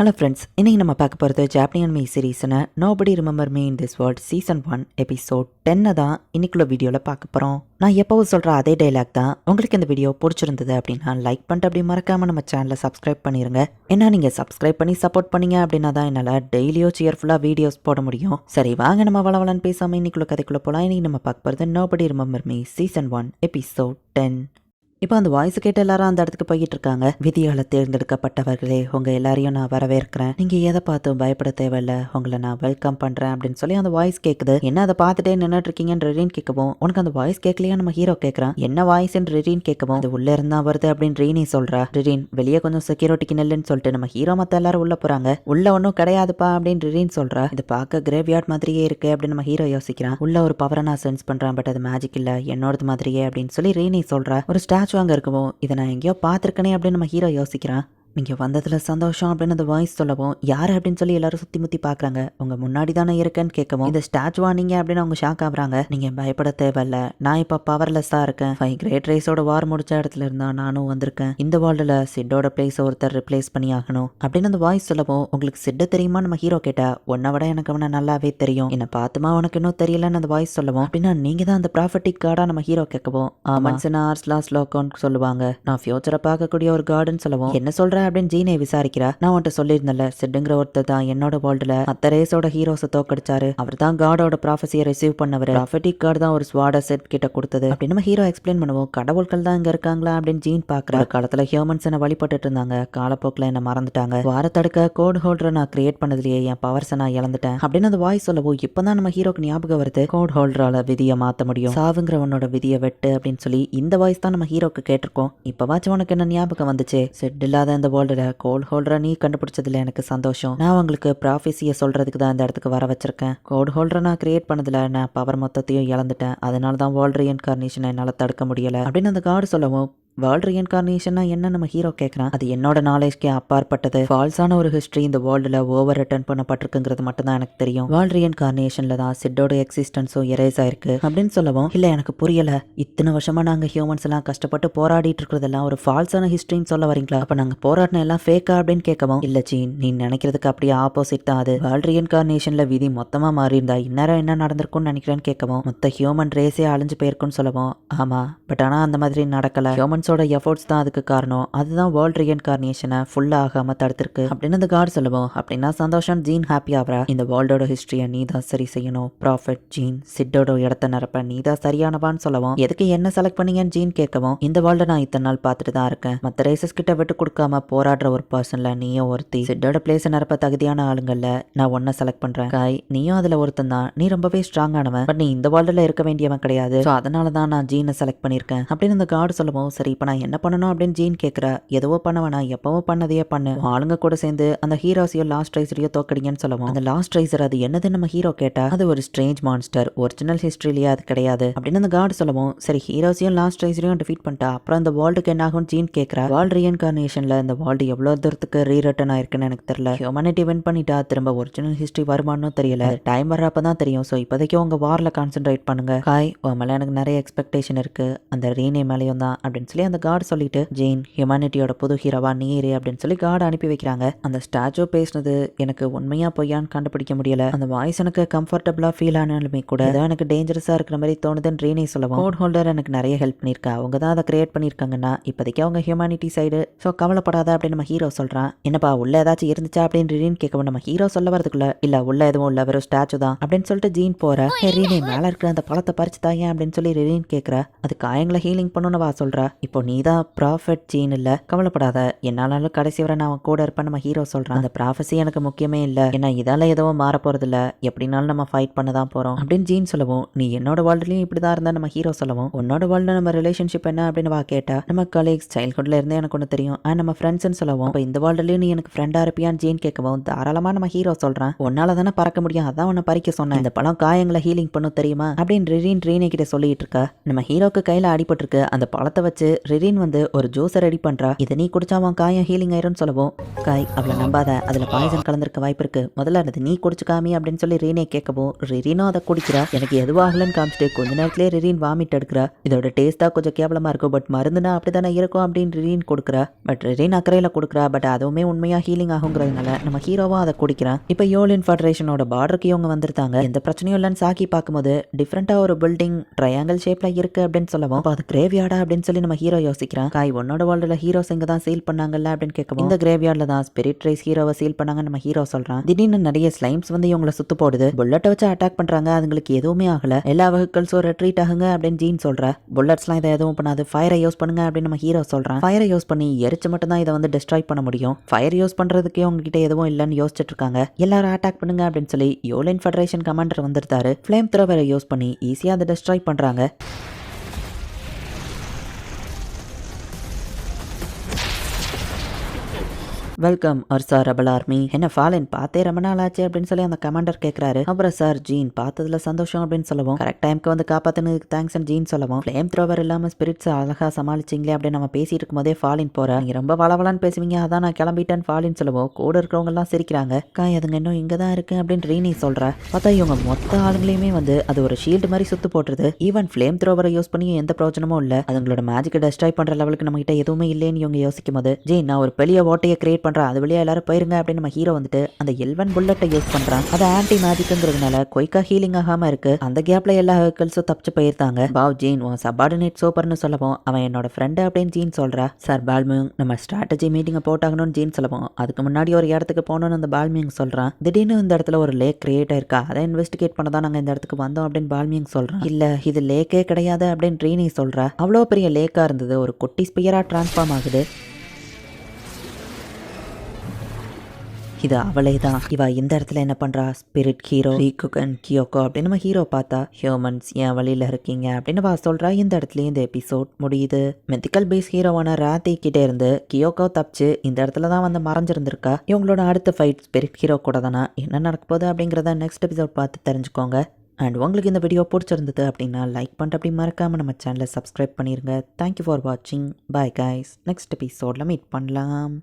Hello friends, இன்னைக்கு நம்ம பார்க்க போகிறது ஜாப்பனியன் மீ சீரீஸ்னு nobody remember me in this world season 1 episode 10 தான் இன்னைக்குள்ள வீடியோவில் பார்க்க போகிறோம். நான் எப்போவும் சொல்கிற அதே டைலாக் தான். உங்களுக்கு இந்த வீடியோ பிடிச்சிருந்தது அப்படின்னா லைக் பண்ணிட்டு அப்படி மறக்காமல் நம்ம சேனலை சப்ஸ்கிரைப் பண்ணிடுங்க. ஏன்னா நீங்கள் சப்ஸ்கிரைப் பண்ணி சப்போர்ட் பண்ணீங்க அப்படின்னா தான் என்னால் டெய்லியோ சியர்ஃபுல்லாக வீடியோஸ் போட முடியும். சரி வாங்க நம்ம வளவலன்னு பேசாமல் இன்னைக்குள்ள கதைக்குள்ளே போகலாம். இன்னைக்கு நம்ம பார்க்க போகிறது nobody remember me season 1 episode 10. இப்போ அந்த வாய்ஸ் கேட்டு எல்லாரும் அந்த இடத்துக்கு போய்கிட்டு இருக்காங்க. விதியால் தேர்ந்தெடுக்கப்பட்டவர்களே, உங்க எல்லாரையும் நான் வரவேற்கிறேன். நீங்க எதை பார்த்தும் பயப்பட தேவையில்ல, உங்களை நான் வெல்கம் பண்றேன் அப்படின்னு சொல்லி அந்த வாய்ஸ் கேட்குது. என்ன அதை பார்த்துட்டே நின்றுட்டு இருக்கீங்கன்னு ரெரீன் கேட்கவும், உனக்கு அந்த வாய்ஸ் கேட்கலையா நம்ம ஹீரோ கேட்கறான். என்ன வாய்ஸ் என்று ரெரீன் கேட்கவும், அது உள்ள இருந்தா வருது அப்படின்னு ரீனி சொல்றா. ரெரீன் வெளியே கொஞ்சம் செக்யூரிட்டிக்கு நெல்லுன்னு சொல்லிட்டு நம்ம ஹீரோ மத்த எல்லாரும் உள்ள போறாங்க. உள்ள ஒன்றும் கிடையாதுப்பா அப்படின்னு ரெரீன் சொல்றா. இது பார்க்க கிரேவ்யார்ட் மாதிரியே இருக்கு அப்படின்னு நம்ம ஹீரோ யோசிக்கிறான். உள்ள ஒரு பவரை நான் சென்ஸ் பண்றேன், பட் அது மேஜிக் இல்ல, என்னோடது மாதிரியே அப்படின்னு சொல்லி ரீனி சொல்றா. ஒரு ஸ்டாச்சு அங்கே இருக்கவும், இதை நான் எங்கேயோ பார்த்துருக்கனே அப்படின்னு நம்ம ஹீரோ யோசிக்கிறான். நீங்கள் வந்ததில் சந்தோஷம் அப்படின்னு அந்த வாய்ஸ் சொல்லவும், யார் அப்படின்னு சொல்லி எல்லாரும் சுற்றி முற்றி பார்க்குறாங்க. உங்கள் முன்னாடி தானே இருக்கேன்னு கேட்கவும், இந்த ஸ்டாச்சுவா நீங்கள் அப்படின்னு அவங்க ஷாக் ஆகுறாங்க. நீங்கள் பயப்பட தேவையில்ல, நான் இப்போ பவர்லெஸ்ஸாக இருக்கேன். 5 கிரேட் ரேஸோட வார் முடிச்ச இடத்துல இருந்தா நானும் வந்திருக்கேன். இந்த வேர்ல்டில் சிட்டோட பிளேஸ் ஒருத்தர் ரிப்ளேஸ் பண்ணி ஆகணும் அப்படின்னு அந்த வாய்ஸ் சொல்லவும், உங்களுக்கு சிட்ட தெரியுமா நம்ம ஹீரோ கேட்டா. உன்னை விட எனக்கு அவனை நல்லாவே தெரியும், என்னை பார்த்துமா உனக்கு இன்னும் தெரியலன்னு அந்த வாய்ஸ் சொல்லவும், அப்படின்னா நீங்கள் தான் அந்த ப்ராஃபட்டிக் கார்டா நம்ம ஹீரோ கேட்கவும், ஆர்ஸ் லோக்கோன்னு சொல்லுவாங்க, நான் ஃபியூச்சரை பார்க்கக்கூடிய ஒரு கார்டுன்னு சொல்லவும், என்ன சொல்ற அப்படின்னு ஜீனை விசாரிக்கிறா. நான் உன்ட்ட சொல்லியிருந்தேன்ல, சிட்டுங்கிற ஒருத்தர் தான் என்னோட வேர்ல்டுல மத்த ரேஸோட ஹீரோஸை தோக்கடிச்சாரு. அவர் தான் காடோட ப்ராஃபஸியை ரிசீவ் பண்ணவர். ப்ராஃபட்டிக் கார்டு தான் ஒரு ஸ்வாட செட் கிட்ட கொடுத்தது அப்படின்னு நம்ம ஹீரோ எக்ஸ்பிளைன் பண்ணுவோம். கடவுள்கள் தான் இங்க இருக்காங்களா அப்படின்னு ஜீன் பாக்குற. காலத்துல ஹியூமன்ஸ் என்ன வழிபட்டு இருந்தாங்க, காலப்போக்கில் என்ன மறந்துட்டாங்க. வார தடுக்க கோட் ஹோல்டரை நான் கிரியேட் பண்ணதுலயே என் பவர்ஸை நான் இழந்துட்டேன் அப்படின்னு அந்த வாய்ஸ் சொல்லவும், இப்பதான் நம்ம ஹீரோக்கு ஞாபகம் வருது, கோட் ஹோல்டரால விதியை மாத்த முடியும், சாவுங்கிறவனோட விதியை வெட்டு அப்படின்னு சொல்லி இந்த வாய்ஸ் தான் நம்ம ஹீரோக்கு கேட்டிருக்கோம். இப்பவாச்சும் உனக்கு என்ன ஞாபகம் வந்துச்சு, செட் இல்லாத இந்த வேர்ல்டுல கோட் ஹோல்டரை நீ கண்டுபிடிச்சதுல எனக்கு சந்தோஷம். நான் உங்களுக்கு ப்ராஃபஸியை சொல்றதுக்கு தான் இந்த இடத்துக்கு வர வச்சிருக்கேன். கோட் ஹோல்டரை நான் கிரியேட் பண்ணதுல நான் பவர் மொத்தத்தையும் இழந்துட்டேன். அதனால தான் வேர்ல்ட் ரீஇன்கார்னேஷனை என்னால் தடுக்க முடியல அப்படின்னு அந்த கார்டு சொல்லவும், வேர்ல்ட் ரீஇன்கார்னேஷன்னா என்ன நம்ம ஹீரோ கேட்குறான். அது என்னோட நாலேஜ்க்கே அப்பாற்பட்டது, ஃபால்ஸான ஒரு ஹிஸ்ட்ரி இந்த வேர்ல்டில் ஓவர் ரிட்டர்ன் பண்ணப்பட்டிருக்குங்கிறது மட்டும் தான் எனக்கு தெரியும். வேர்ல்ட் ரீஇன்கார்னேஷன்ல தான் சிட்டோட எக்ஸிஸ்டன்ஸும் எரேஸ் ஆயிருக்கு அப்படின்னு சொல்லவும், இல்லை எனக்கு புரியல, இத்தனை வருஷமா நாங்கள் ஹியூமன்ஸ் எல்லாம் கஷ்டப்பட்டு போராடிட்டு இருக்கிறதெல்லாம் ஒரு ஃபால்ஸான ஹிஸ்ட்ரின்னு சொல்ல வரீங்களா, அப்போ நாங்கள் போராடின எல்லாம் ஃபேக்கா அப்படின்னு கேட்கவும், இல்லை ஜீன் நீ நினைக்கிறதுக்கு அப்படியே ஆப்போசிட் தான். அது வேர்ல்ட் ரீஇன்கார்னேஷன்ல விதி மொத்தமாக மாறி இருந்தா இந்நேரம் என்ன நடந்திருக்கும்னு நினைக்கிறேன்னு கேட்கவும், மொத்த ஹியூமன் ரேஸே அழிஞ்சு போயிருக்குன்னு சொல்லவும், ஆமா பட் ஆனால் அந்த மாதிரி நடக்கல, ஹியூமன்ஸோட எஃபோர்ட்ஸ் தான் அதுக்கு காரணம், அதுதான் வேர்ல்ட் ரீஇன்கார்னேஷனை ஃபுல்லா ஆகாம தடுத்திருக்கு அப்படின்னு அந்த கார்டு சொல்லவும், அப்படின்னா சந்தோஷம் ஜீன் ஹாப்பி ஆகிறா. இந்த வேர்ல்டோட ஹிஸ்டரியை நீ தான் சரி செய்யணும், ப்ராஃபட் ஜீன் சிட்டோட இடத்த நிரப்ப நீ தான் சரியானவான்னு சொல்லவும், எதுக்கு என்ன செலக்ட் பண்ணீங்கன்னு ஜீன் கேட்கவும், இந்த வேர்ல்டை நான் இத்தனை நாள் பார்த்துட்டு தான் இருக்கேன், மற்ற ரேசஸ் கிட்ட விட்டு கொடுக்காம போராடுற ஒரு பர்சன்ல நீயும் ஒருத்தி, சிட்டோட பிளேஸை நிரப்ப தகுதியான ஆளுங்கள்ல நான் ஒன்ன செலக்ட் பண்றேன். காய் நீயும் அதுல ஒருத்தன் தான், நீ ரொம்பவே ஸ்ட்ராங்கானவன், பட் நீ இந்த வேர்ல்டுல இருக்க வேண்டியவன் கிடையாது, ஸோ அதனால தான் நான் ஜீனை செலக்ட் பண்ணியிருக்கேன் அப்படின்னு அந்த கார்டு சொல்லவும், சரி இப்போ நான் என்ன பண்ணணும் அப்படின்னு ஜீன் கேட்குற. எதுவோ பண்ணவனா எப்பவோ பண்ணதையே பண்ணு, ஆளுங்க கூட சேர்ந்து அந்த ஹீரோஸையோ லாஸ்ட் ரைஸரையோ தோக்கடிங்கன்னு சொல்லுவோம். அந்த லாஸ்ட் ரைசர் அது என்னது நம்ம ஹீரோ கேட்டா, அது ஒரு ஸ்ட்ரேஞ்ச் மான்ஸ்டர், ஒரிஜினல் ஹிஸ்டரியிலேயே அது கிடையாது அப்படின்னு அந்த கார்டு சொல்லவும், சரி ஹீரோஸையும் லாஸ்ட் ரைசரையும் டிஃபீட் பண்ணிட்டா அப்புறம் இந்த வேர்ல்டுக்கு என்ன ஆகும் ஜீன் கேட்குறா. வேர்ல்ட் ரீஇன்கார்னேஷன்ல இந்த வேர்ல்டு எவ்வளோ தூரத்துக்கு ரீரிட்டர்ன் ஆயிருக்குன்னு எனக்கு தெரியல, ஹியூமனிட்டி வின் பண்ணிட்டா திரும்ப ஒரிஜினல் ஹிஸ்டரி வருமானு தெரியல, டைம் வர்றப்பதான் தெரியும். ஸோ இப்போதைக்கு உங்க வார்ல கான்சென்ட்ரேட் பண்ணுங்க. காய் உன் மேலே எனக்கு நிறைய எக்ஸ்பெக்டேஷன் இருக்கு, அந்த ரீனே மேலேயும் தான் அப்படின்னு சொல்லி அந்த கார்டு சொல்லிட்டு, ஜெயின் ஹியூமனிட்டியோட புது ஹீரோவா நீரு அப்படின்னு சொல்லி கார்டு அனுப்பி வைக்கிறாங்க. அந்த ஸ்டாச்சு பேசினது எனக்கு உண்மையா பொய்யான்னு கண்டுபிடிக்க முடியல, அந்த வாய்ஸ் எனக்கு கம்ஃபர்டபுளா ஃபீல் ஆனாலுமே கூட எனக்கு டேஞ்சரஸா இருக்கிற மாதிரி தோணுதுன்னு ரீனே சொல்லுவோம். கோட் ஹோல்டர் எனக்கு நிறைய ஹெல்ப் பண்ணியிருக்கா, அவங்க தான் அதை கிரியேட் பண்ணியிருக்காங்கன்னா இப்போதைக்கு அவங்க ஹியூமனிட்டி சைடு, ஸோ கவலைப்படாத அப்படின்னு நம்ம ஹீரோ சொல்றான். என்னப்பா உள்ள ஏதாச்சும் இருந்துச்சா அப்படின்னு ரீன் கேட்கவும், நம்ம ஹீரோ சொல்ல வரதுக்குள்ள இல்ல உள்ள எதுவும் இல்ல, வெறும் ஸ்டாச்சு தான் அப்படின்னு சொல்லிட்டு ஜீன் போற. ரீனே மேல இருக்கிற அந்த பழத்தை பறிச்சு தாங்க அப்படின்னு சொல்லி ரீன் கேட்குற. அது காயங்களை ஹீலிங் பண்ணணும்னு வா சொல்றா. இப்போ நீ தான் ப்ராஃபட் ஜீன் இல்ல, கவலைப்படாத என்னாலும் கடைசி வரை நான் அவன் கூட இருப்பேன் நம்ம ஹீரோ சொல்றான். அந்த ப்ராஃபஸி எனக்கு முக்கியமே இல்ல, ஏன்னா இதால எதுவும் மாற போறது இல்ல, எப்படினாலும் நம்ம ஃபைட் பண்ண தான் போறோம் அப்படின்னு ஜீன் சொல்லவும், நீ என்னோட வேர்ல்டுலயும் இப்படிதான் இருந்தா நம்ம ஹீரோ சொல்லவும், உன்னோட வேர்ல்டு நம்ம ரிலேஷன்ஷிப் என்ன அப்படின்னு வா கேட்டா, நம்ம கலீக்ஸ் சைல்ட்ஹுட்ல இருந்தே எனக்கு ஒன்று தெரியும், நம்ம ஃப்ரெண்ட்ஸ்னு சொல்லவும், அப்போ இந்த வேர்ல்டுலயும் நீ எனக்கு ஃப்ரெண்டா இருப்பியான்னு ஜீன் கேட்கவும், தாராளமா நம்ம ஹீரோ சொல்றான். உன்னால தானே பறக்க முடியும், அதான் உன்னை பறிக்க சொன்னேன், இந்த பழம் காயங்களை ஹீலிங் பண்ணும் தெரியுமா அப்படின்னு ரீனே கிட்ட சொல்லிட்டு இருக்கா. நம்ம ஹீரோக்கு கையில அடிபட்டிருக்கு, அந்த பழத்தை வச்சு ரிரின் வந்து ஒரு ஜூஸை ரெடி பண்றா. இதை நீ குடிச்சா அவன் காயம் ஹீலிங் ஆயிரும்னு சொல்லவும் காய் அவளை நம்பாத, அதுல பாய்சன் கலந்திருக்க வாய்ப்பு இருக்கு, முதல்ல அது நீ குடிச்சுக்காமி அப்படின்னு சொல்லி ரீனே கேட்கவும் ரிரினும் அதை குடிக்கிறா. எனக்கு எதுவாகலன்னு காமிச்சிட்டு கொஞ்ச நேரத்திலே ரிரின் வாமிட் எடுக்கிறா. இதோட டேஸ்டா கொஞ்சம் கேவலமா இருக்கும், பட் மருந்துனா அப்படித்தானே இருக்கும் அப்படின்னு ரிரின் கொடுக்குறா. பட் ரிரின் அக்கறையில கொடுக்குறா. பட் அதுவுமே உண்மையா ஹீலிங் ஆகுங்கிறதுனால நம்ம ஹீரோவா அதை குடிக்கிறான். இப்போ யோலின் ஃபெடரேஷனோட பார்டருக்கு இவங்க வந்திருந்தாங்க. எந்த பிரச்சனையும் இல்லைன்னு சாக்கி பார்க்கும்போது டிஃப்ரெண்டா ஒரு பில்டிங் ட்ரையாங்கிள் ஷேப்ல இருக்கு அப்படின்னு சொல்லவும் அது கிரேவ்யார்டா அப்படின்னு சொல்லி நம்ம ஹீரோ யோசிக்கிறான். காய் உன்னோட வேர்ல்டுல ஹீரோஸ் இங்க தான் சீல் பண்ணாங்கல்ல அப்படின்னு கேட்கவும் இந்த கிரேவ்யார்ட்ல தான் ஸ்பிரிட் ரைஸ் ஹீரோவை சீல் பண்ணாங்க நம்ம ஹீரோ சொல்றான். திடீர்னு நிறைய ஸ்லைம்ஸ் வந்து இவங்களை சுத்து போடுது. புல்லட்டை வச்சு அட்டாக் பண்றாங்க. அதுங்களுக்கு எதுவுமே ஆகல. எல்லா வெஹிக்கிள்ஸும் ரெட்ரீட் ஆகுங்க அப்படின்னு ஜீன் சொல்ற. புல்லட்ஸ்லாம் இதை எதுவும் பண்ணாது, ஃபயரை யூஸ் பண்ணுங்க அப்படின்னு நம்ம ஹீரோ சொல்றான். ஃபயரை யூஸ் பண்ணி எரிச்சு மட்டும் தான் இதை வந்து டிஸ்ட்ராய் பண்ண முடியும். ஃபயர் யூஸ் பண்றதுக்கே உங்ககிட்ட எதுவும் இல்லைன்னு யோசிச்சுட்டு இருக்காங்க. எல்லாரும் அட்டாக் பண்ணுங்க அப்படின்னு சொல்லி யோலின் ஃபெடரேஷன் கமாண்டர் வந்திருந்தாரு. ஃபிளேம் த்ரோவரை யூஸ் பண்ணி ஈஸியா அதை டிஸ்ட்ராய் பண்றாங்க. வெல்கம் அவர் சார் ரெபல் ஆர்மி. என்ன ஃபாலின் பார்த்தே ரொம்ப நாள் ஆச்சு அப்படின்னு சொல்லி அந்த கமாண்டர் கேட்கறாரு. அப்புறம் சார் ஜீன் பார்த்ததுல சந்தோஷம் அப்படின்னு சொல்லவும் கரெக்ட் டைம்க்கு வந்து காப்பாத்தினதுக்கு தேங்க்ஸ் அண்ட் ஜீன் சொல்லவும் ஃபிளேம் த்ரோவர் இல்லாம ஸ்பிரிட்ஸ் அழகா சமாளிச்சிங்களே அப்படின்னு நம்ம பேசிட்டு இருக்கும்போதே ஃபாலின் போற. நீங்க ரொம்ப வளவலான்னு பேசுவீங்க, அதான் நான் கிளம்பிட்டேன்னு ஃபாலின் சொல்லவும் கூட இருக்கிறவங்க எல்லாம் சிரிக்கிறாங்க. காய் அதுங்க இன்னும் இங்க தான் இருக்கு அப்படின்னு ரீனி சொல்ற. பார்த்தா இவங்க மொத்த ஆளுங்களையுமே வந்து அது ஒரு ஷீல்டு மாதிரி சுத்து போட்டுருது. ஈவன் ஃபிளேம் த்ரோவரை யூஸ் பண்ணி எந்த பிரயோஜனமும் இல்ல. அதுங்களோட மேஜிக்கை டெஸ்ட்ராய் பண்ற லெவலுக்கு நம்ம கிட்ட எதுவுமே இல்லைன்னு இவங்க யோசிக்கும் போது ஜீன் நான் ஒரு பெரிய ஓட்டையை கிரியேட் அது வழியா எல்லாரும் போயிருங்க அப்படின்னு நம்ம ஹீரோ வந்துட்டு அந்த எல்வன் புல்லட்டை யூஸ் பண்றான். அது ஆன்டி மேஜிக்ங்கிறதுனால குயிக்கா ஹீலிங் ஆகாம இருக்கு. அந்த கேப்ல எல்லா வெஹிக்கிள்ஸும் தப்பிச்சு போயிருந்தாங்க. பாவ் ஜீன் உன் சப்பார்டினேட் சூப்பர்னு சொல்லவும் அவன் என்னோட ஃப்ரெண்டு அப்படின்னு ஜீன் சொல்றா. சார் பால்மிங் நம்ம ஸ்ட்ராட்டஜி மீட்டிங்கை போட்டாகணும்னு ஜீன் சொல்லவும் அதுக்கு முன்னாடி ஒரு இடத்துக்கு போகணும்னு அந்த பால்மிங் சொல்றான். திடீர்னு இந்த இடத்துல ஒரு லேக் கிரியேட் ஆயிருக்கா, அதை இன்வெஸ்டிகேட் பண்ண தான் நாங்க இந்த இடத்துக்கு வந்தோம் அப்படின்னு பால்மிங் சொல்றான். இல்ல இது லேக்கே கிடையாது அப்படின்னு ரீனி சொல்றா. அவ்வளோ பெரிய லேக்கா இருந்தது, ஒரு குட்டி ஸ்பியரா டிரான்ஸ்ஃபார்ம் ஆகுது. இது அவளே தான். இவ இந்த இடத்துல என்ன பண்றா, ஸ்பிரிட் ஹீரோ ரீகுகன் கியோகோ அப்படின்னு நம்ம ஹீரோ பார்த்தா ஹியூமன்ஸ் என் வழியில இருக்கீங்க அப்படின்னு வா சொல்றா. இந்த இடத்துல இந்த எபிசோட் முடியுது. மெத்திக்கல் பேஸ் ஹீரோவான ராத்தி கிட்டே இருந்து கியோகோ தப்பிச்சு இந்த இடத்துல தான் வந்து மறைஞ்சிருந்திருக்கா. இவங்களோட அடுத்த ஃபைட் ஸ்பிரிட் ஹீரோ கூட தானா, என்ன நடக்க போகுது அப்படிங்கிறத நெக்ஸ்ட் எபிசோட் பார்த்து தெரிஞ்சுக்கோங்க. அண்ட் உங்களுக்கு இந்த வீடியோ பிடிச்சிருந்தது அப்படின்னா லைக் பண்ணிட்டு அப்படி மறக்காம நம்ம சேனலை சப்ஸ்கிரைப் பண்ணிருங்க. தேங்க்யூ ஃபார் வாட்சிங். Bye guys. நெக்ஸ்ட் எபிசோட்ல மீட் பண்ணலாம்.